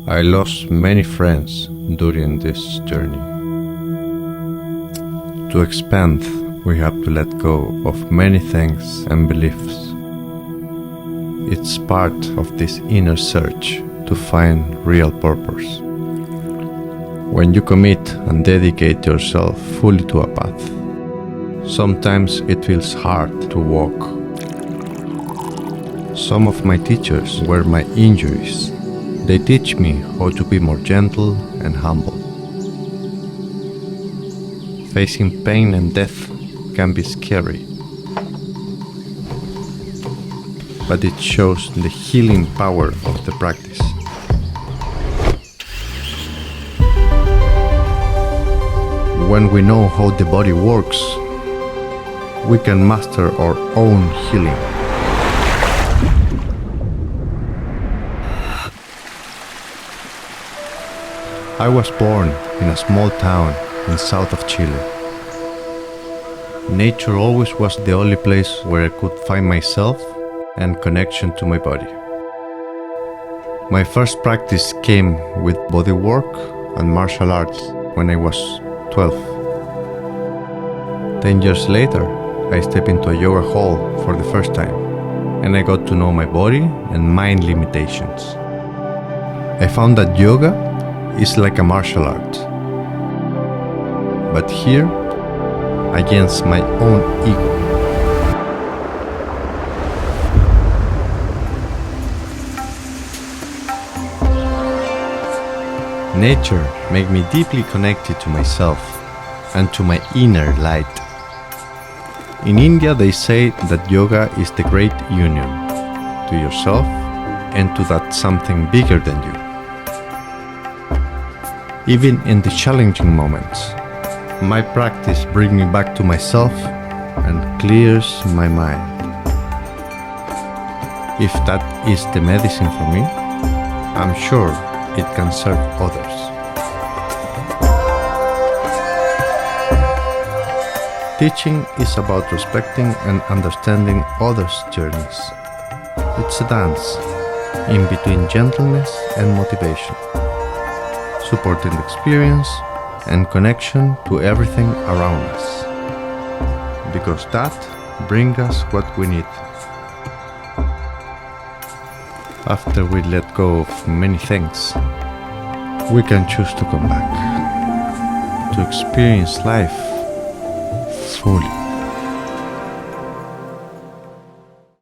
I lost many friends during this journey. To expand, we have to let go of many things and beliefs. It's part of this inner search to find real purpose. When you commit and dedicate yourself fully to a path, sometimes it feels hard to walk. Some of my teachers were my injuries. They teach me how to be more gentle and humble. Facing pain and death can be scary, but it shows the healing power of the practice. When we know how the body works, we can master our own healing. I was born in a small town in south of Chile. Nature always was the only place where I could find myself and connection to my body. My first practice came with body work and martial arts when I was 12. 10 years later, I stepped into a yoga hall for the first time, and I got to know my body and mind limitations. I found that yoga is like a martial art, but here, against my own ego. Nature made me deeply connected to myself and to my inner light. In India, they say that yoga is the great union to yourself and to that something bigger than you. Even in the challenging moments, my practice brings me back to myself and clears my mind. If that is the medicine for me, I'm sure it can serve others. Teaching is about respecting and understanding others' journeys. It's a dance in between gentleness and motivation, supporting the experience and connection to everything around us, because that brings us what we need. After we let go of many things, we can choose to come back, to experience life fully.